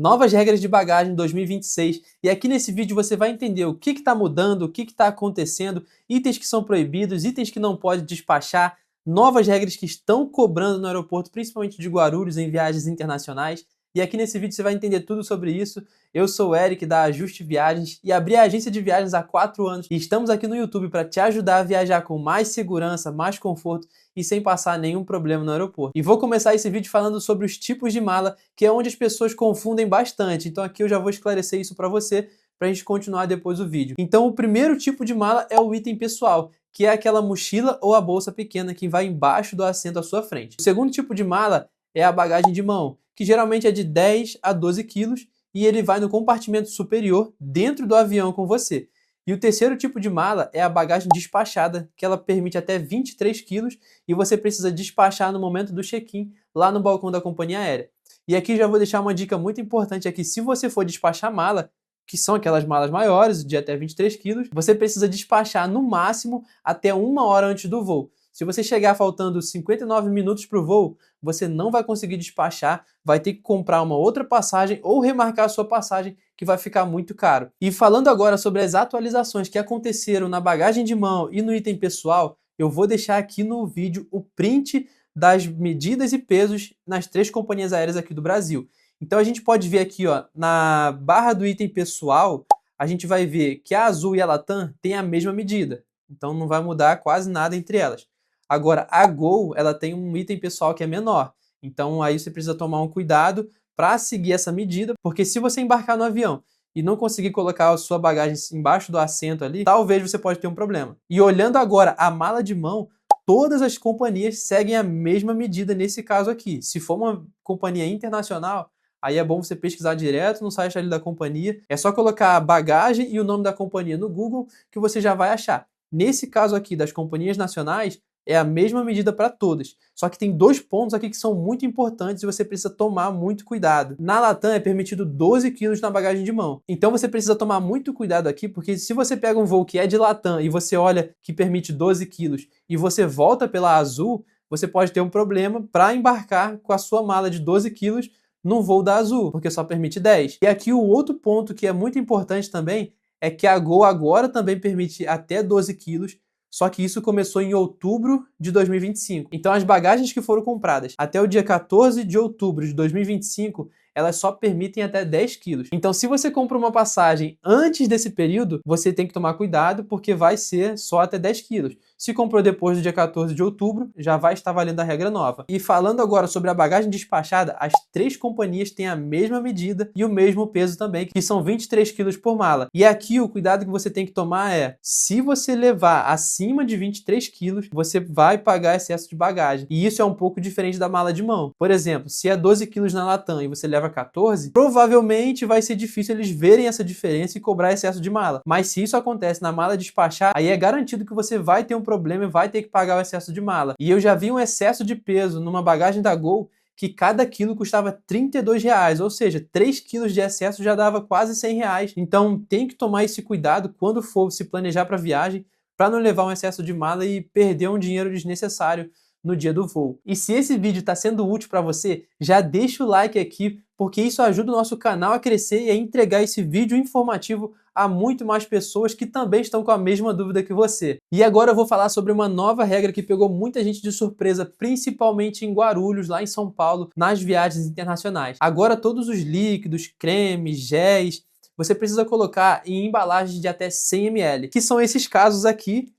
Novas regras de bagagem 2026. E aqui nesse vídeo você vai entender o que está mudando, o que está acontecendo, itens que são proibidos, itens que não pode despachar, novas regras que estão cobrando no aeroporto, principalmente de Guarulhos, em viagens internacionais. E aqui nesse vídeo você vai entender tudo sobre isso. Eu sou o Eric da Ajuste Viagens e abri a agência de viagens há 4 anos. E estamos aqui no YouTube para te ajudar a viajar com mais segurança, mais conforto e sem passar nenhum problema no aeroporto. E vou começar esse vídeo falando sobre os tipos de mala, que é onde as pessoas confundem bastante. Então aqui eu já vou esclarecer isso para você, para a gente continuar depois o vídeo. Então o primeiro tipo de mala é o item pessoal, que é aquela mochila ou a bolsa pequena que vai embaixo do assento à sua frente. O segundo tipo de mala é a bagagem de mão, que geralmente é de 10 a 12 quilos e ele vai no compartimento superior dentro do avião com você. E o terceiro tipo de mala é a bagagem despachada, que ela permite até 23 quilos e você precisa despachar no momento do check-in lá no balcão da companhia aérea. E aqui já vou deixar uma dica muito importante, é que se você for despachar mala, que são aquelas malas maiores, de até 23 quilos, você precisa despachar no máximo até 1 hora antes do voo. Se você chegar faltando 59 minutos para o voo, você não vai conseguir despachar, vai ter que comprar uma outra passagem ou remarcar a sua passagem, que vai ficar muito caro. E falando agora sobre as atualizações que aconteceram na bagagem de mão e no item pessoal, eu vou deixar aqui no vídeo o print das medidas e pesos nas 3 companhias aéreas aqui do Brasil. Então a gente pode ver aqui, ó, na barra do item pessoal, a gente vai ver que a Azul e a Latam têm a mesma medida. Então não vai mudar quase nada entre elas. Agora, a Gol, ela tem um item pessoal que é menor. Então aí você precisa tomar um cuidado para seguir essa medida, porque se você embarcar no avião e não conseguir colocar a sua bagagem embaixo do assento ali, talvez você pode ter um problema. E olhando agora a mala de mão, todas as companhias seguem a mesma medida nesse caso aqui. Se for uma companhia internacional, aí é bom você pesquisar direto no site ali da companhia. É só colocar a bagagem e o nome da companhia no Google que você já vai achar. Nesse caso aqui das companhias nacionais, é a mesma medida para todas. Só que tem 2 pontos aqui que são muito importantes e você precisa tomar muito cuidado. Na Latam é permitido 12 quilos na bagagem de mão. Então você precisa tomar muito cuidado aqui, porque se você pega um voo que é de Latam e você olha que permite 12 quilos e você volta pela Azul, você pode ter um problema para embarcar com a sua mala de 12 quilos no voo da Azul, porque só permite 10. E aqui o outro ponto que é muito importante também é que a Gol agora também permite até 12 quilos, só que isso começou em outubro de 2025. Então as bagagens que foram compradas até o dia 14 de outubro de 2025, elas só permitem até 10 quilos. Então se você compra uma passagem antes desse período, você tem que tomar cuidado, porque vai ser só até 10 quilos. Se comprou depois do dia 14 de outubro, já vai estar valendo a regra nova. E falando agora sobre a bagagem despachada, as 3 companhias têm a mesma medida e o mesmo peso também, que são 23 quilos por mala. E aqui o cuidado que você tem que tomar é, se você levar acima de 23 quilos, você vai pagar excesso de bagagem. E isso é um pouco diferente da mala de mão. Por exemplo, se é 12 quilos na Latam e você leva 14, provavelmente vai ser difícil eles verem essa diferença e cobrar excesso de mala. Mas se isso acontece na mala despachada, aí é garantido que você vai ter um problema e vai ter que pagar o excesso de mala. E eu já vi um excesso de peso numa bagagem da Gol que cada quilo custava R$32, ou seja, 3 quilos de excesso já dava quase R$100. Então tem que tomar esse cuidado quando for se planejar para a viagem, para não levar um excesso de mala e perder um dinheiro desnecessário no dia do voo. E se esse vídeo está sendo útil para você, já deixa o like aqui, porque isso ajuda o nosso canal a crescer e a entregar esse vídeo informativo a muito mais pessoas que também estão com a mesma dúvida que você. E agora eu vou falar sobre uma nova regra que pegou muita gente de surpresa, principalmente em Guarulhos, lá em São Paulo, nas viagens internacionais. Agora todos os líquidos, cremes, géis, você precisa colocar em embalagens de até 100 ml, que são esses casos aqui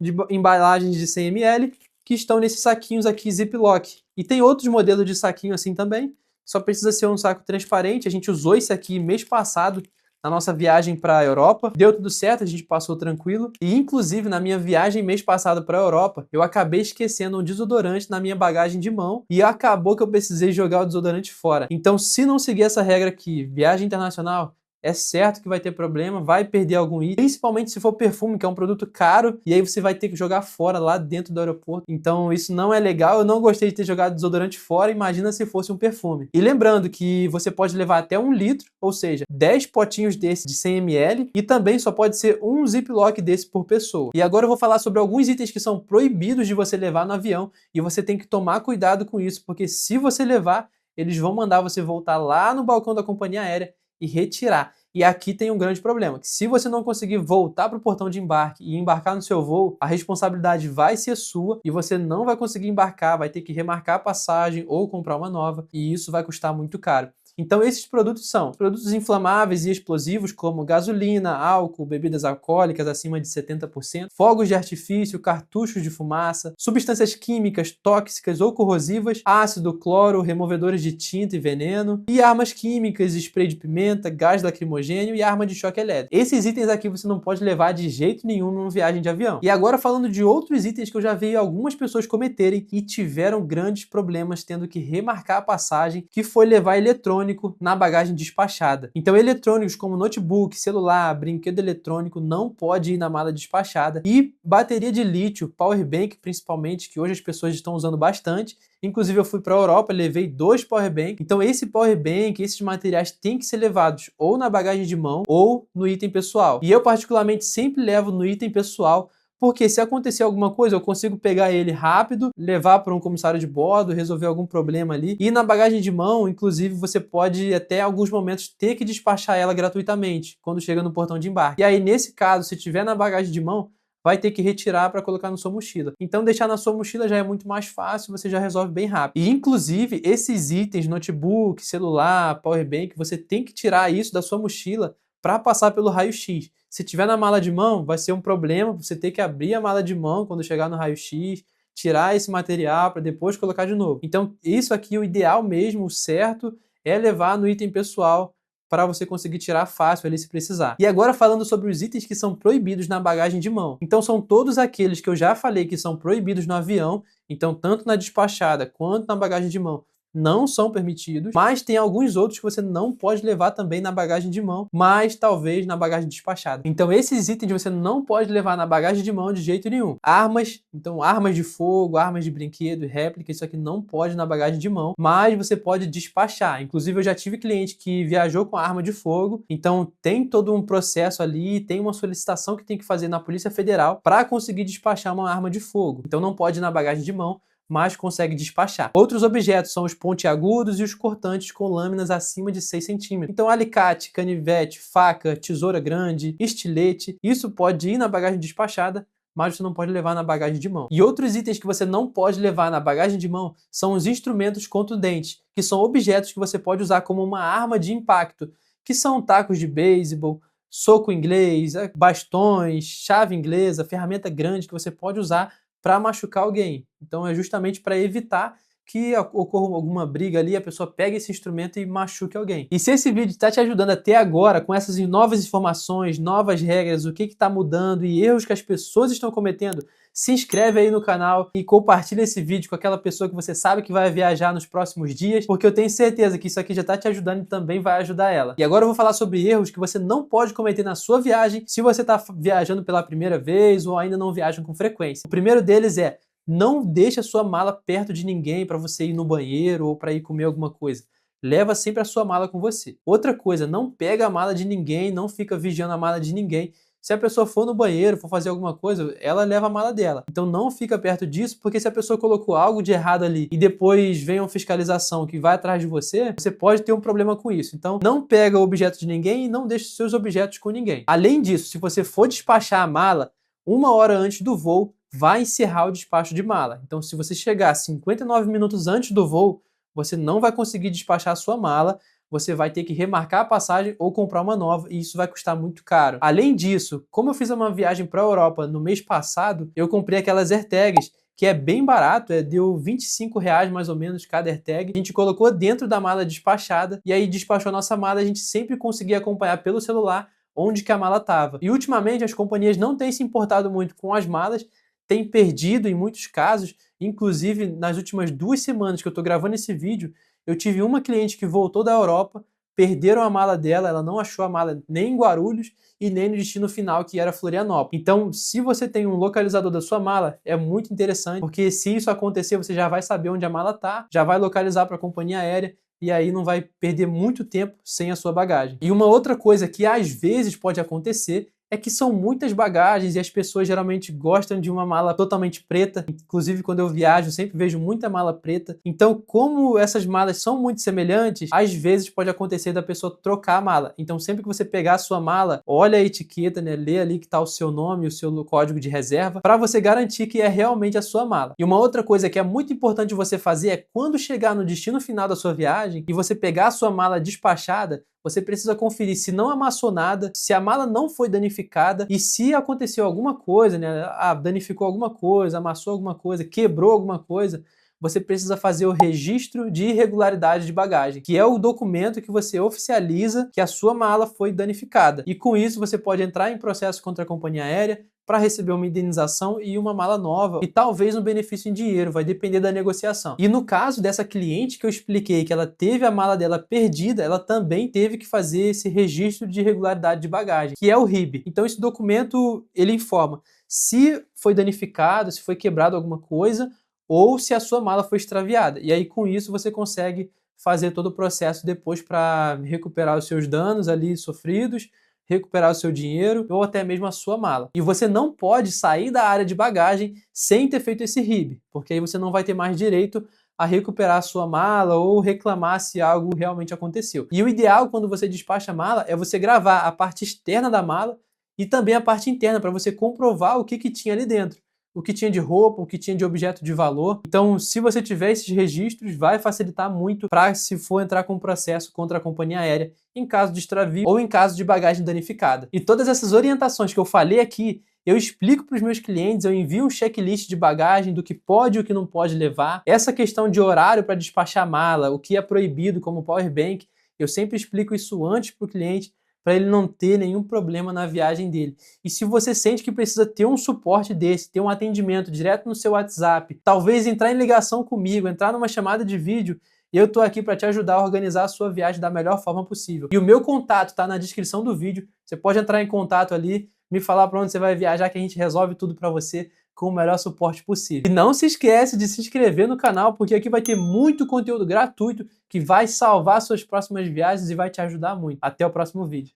de embalagens de 100 ml, que estão nesses saquinhos aqui Ziploc. E tem outros modelos de saquinho assim também, só precisa ser um saco transparente. A gente usou esse aqui mês passado na nossa viagem para a Europa. Deu tudo certo, a gente passou tranquilo. E inclusive na minha viagem mês passado para a Europa, eu acabei esquecendo um desodorante na minha bagagem de mão e acabou que eu precisei jogar o desodorante fora. Então se não seguir essa regra aqui, viagem internacional, é certo que vai ter problema, vai perder algum item, principalmente se for perfume, que é um produto caro, e aí você vai ter que jogar fora lá dentro do aeroporto. Então isso não é legal, eu não gostei de ter jogado desodorante fora, imagina se fosse um perfume. E lembrando que você pode levar até 1 litro, ou seja, 10 potinhos desse de 100 ml, e também só pode ser um Ziploc desse por pessoa. E agora eu vou falar sobre alguns itens que são proibidos de você levar no avião, e você tem que tomar cuidado com isso, porque se você levar, eles vão mandar você voltar lá no balcão da companhia aérea e retirar. E aqui tem um grande problema, que se você não conseguir voltar para o portão de embarque e embarcar no seu voo, a responsabilidade vai ser sua e você não vai conseguir embarcar, vai ter que remarcar a passagem ou comprar uma nova, e isso vai custar muito caro. Então esses produtos são produtos inflamáveis e explosivos como gasolina, álcool, bebidas alcoólicas acima de 70%, fogos de artifício, cartuchos de fumaça, substâncias químicas tóxicas ou corrosivas, ácido, cloro, removedores de tinta e veneno, e armas químicas, spray de pimenta, gás lacrimogênio e arma de choque elétrico. Esses itens aqui você não pode levar de jeito nenhum numa viagem de avião. E agora falando de outros itens que eu já vi algumas pessoas cometerem e tiveram grandes problemas tendo que remarcar a passagem, que foi levar eletrônico na bagagem despachada. Então eletrônicos como notebook, celular, brinquedo eletrônico não pode ir na mala despachada, e bateria de lítio, power bank principalmente, que hoje as pessoas estão usando bastante. Inclusive eu fui para a Europa, levei 2 power bank. Então esse power bank, esses materiais têm que ser levados ou na bagagem de mão ou no item pessoal. E eu particularmente sempre levo no item pessoal, porque se acontecer alguma coisa, eu consigo pegar ele rápido, levar para um comissário de bordo, resolver algum problema ali. E na bagagem de mão, inclusive, você pode até alguns momentos ter que despachar ela gratuitamente quando chega no portão de embarque. E aí, nesse caso, se tiver na bagagem de mão, vai ter que retirar para colocar na sua mochila. Então deixar na sua mochila já é muito mais fácil, você já resolve bem rápido. E inclusive esses itens, notebook, celular, power bank, você tem que tirar isso da sua mochila para passar pelo raio-x. Se tiver na mala de mão, vai ser um problema você ter que abrir a mala de mão quando chegar no raio-x, tirar esse material para depois colocar de novo. Então isso aqui, o ideal mesmo, o certo, é levar no item pessoal para você conseguir tirar fácil ali se precisar. E agora falando sobre os itens que são proibidos na bagagem de mão. Então são todos aqueles que eu já falei que são proibidos no avião, então tanto na despachada quanto na bagagem de mão não são permitidos, mas tem alguns outros que você não pode levar também na bagagem de mão, mas talvez na bagagem despachada. Então esses itens você não pode levar na bagagem de mão de jeito nenhum. Armas, então armas de fogo, armas de brinquedo, réplica, isso aqui não pode na bagagem de mão, mas você pode despachar. Inclusive eu já tive cliente que viajou com arma de fogo, então tem todo um processo ali, tem uma solicitação que tem que fazer na Polícia Federal para conseguir despachar uma arma de fogo. Então não pode ir na bagagem de mão, mas consegue despachar. Outros objetos são os pontiagudos e os cortantes com lâminas acima de 6 centímetros. Então alicate, canivete, faca, tesoura grande, estilete, isso pode ir na bagagem despachada, mas você não pode levar na bagagem de mão. E outros itens que você não pode levar na bagagem de mão são os instrumentos contundentes, que são objetos que você pode usar como uma arma de impacto, que são tacos de beisebol, soco inglês, bastões, chave inglesa, ferramenta grande que você pode usar para machucar alguém. Então é justamente para evitar que ocorra alguma briga ali, a pessoa pega esse instrumento e machuque alguém. E se esse vídeo está te ajudando até agora com essas novas informações, novas regras, o que está mudando e erros que as pessoas estão cometendo, se inscreve aí no canal e compartilha esse vídeo com aquela pessoa que você sabe que vai viajar nos próximos dias, porque eu tenho certeza que isso aqui já está te ajudando e também vai ajudar ela. E agora eu vou falar sobre erros que você não pode cometer na sua viagem se você está viajando pela primeira vez ou ainda não viaja com frequência. O primeiro deles é: não deixe a sua mala perto de ninguém para você ir no banheiro ou para ir comer alguma coisa. Leva sempre a sua mala com você. Outra coisa, não pega a mala de ninguém, não fica vigiando a mala de ninguém. Se a pessoa for no banheiro, for fazer alguma coisa, ela leva a mala dela. Então não fica perto disso, porque se a pessoa colocou algo de errado ali e depois vem uma fiscalização que vai atrás de você, você pode ter um problema com isso. Então não pega o objeto de ninguém e não deixe seus objetos com ninguém. Além disso, se você for despachar a mala, 1 hora antes do voo, vai encerrar o despacho de mala. Então se você chegar 59 minutos antes do voo, você não vai conseguir despachar a sua mala, você vai ter que remarcar a passagem ou comprar uma nova, e isso vai custar muito caro. Além disso, como eu fiz uma viagem para a Europa no mês passado, eu comprei aquelas AirTags, que é bem barato, deu R$ 25 mais ou menos cada AirTag. A gente colocou dentro da mala despachada, e aí despachou a nossa mala, a gente sempre conseguia acompanhar pelo celular onde que a mala estava. E ultimamente as companhias não têm se importado muito com as malas, têm perdido em muitos casos, inclusive nas últimas 2 semanas que eu estou gravando esse vídeo, eu tive uma cliente que voltou da Europa, perderam a mala dela, ela não achou a mala nem em Guarulhos e nem no destino final, que era Florianópolis. Então, se você tem um localizador da sua mala, é muito interessante, porque se isso acontecer, você já vai saber onde a mala está, já vai localizar para a companhia aérea, e aí não vai perder muito tempo sem a sua bagagem. E uma outra coisa que às vezes pode acontecer é que são muitas bagagens e as pessoas geralmente gostam de uma mala totalmente preta. Inclusive, quando eu viajo, eu sempre vejo muita mala preta. Então, como essas malas são muito semelhantes, às vezes pode acontecer da pessoa trocar a mala. Então, sempre que você pegar a sua mala, olha a etiqueta, né? Lê ali que está o seu nome, o seu código de reserva, para você garantir que é realmente a sua mala. E uma outra coisa que é muito importante você fazer é quando chegar no destino final da sua viagem e você pegar a sua mala despachada, você precisa conferir se não amassou nada, se a mala não foi danificada e se aconteceu alguma coisa, né? Danificou alguma coisa, amassou alguma coisa, quebrou alguma coisa, você precisa fazer o registro de irregularidade de bagagem, que é o documento que você oficializa que a sua mala foi danificada. E com isso você pode entrar em processo contra a companhia aérea para receber uma indenização e uma mala nova, e talvez um benefício em dinheiro, vai depender da negociação. E no caso dessa cliente que eu expliquei que ela teve a mala dela perdida, ela também teve que fazer esse registro de irregularidade de bagagem, que é o RIB. Então esse documento, ele informa se foi danificado, se foi quebrado alguma coisa, ou se a sua mala foi extraviada. E aí com isso você consegue fazer todo o processo depois para recuperar os seus danos ali sofridos, recuperar o seu dinheiro ou até mesmo a sua mala. E você não pode sair da área de bagagem sem ter feito esse RIB, porque aí você não vai ter mais direito a recuperar a sua mala ou reclamar se algo realmente aconteceu. E o ideal quando você despacha a mala é você gravar a parte externa da mala e também a parte interna para você comprovar o que tinha ali dentro. O que tinha de roupa, o que tinha de objeto de valor. Então, se você tiver esses registros, vai facilitar muito para se for entrar com um processo contra a companhia aérea em caso de extravio ou em caso de bagagem danificada. E todas essas orientações que eu falei aqui, eu explico para os meus clientes, eu envio um checklist de bagagem do que pode e o que não pode levar. Essa questão de horário para despachar mala, o que é proibido como power bank, eu sempre explico isso antes para o cliente, para ele não ter nenhum problema na viagem dele. E se você sente que precisa ter um suporte desse, ter um atendimento direto no seu WhatsApp, talvez entrar em ligação comigo, entrar numa chamada de vídeo, eu estou aqui para te ajudar a organizar a sua viagem da melhor forma possível. E o meu contato está na descrição do vídeo, você pode entrar em contato ali, me falar para onde você vai viajar que a gente resolve tudo para você com o melhor suporte possível. E não se esquece de se inscrever no canal, porque aqui vai ter muito conteúdo gratuito que vai salvar suas próximas viagens e vai te ajudar muito. Até o próximo vídeo.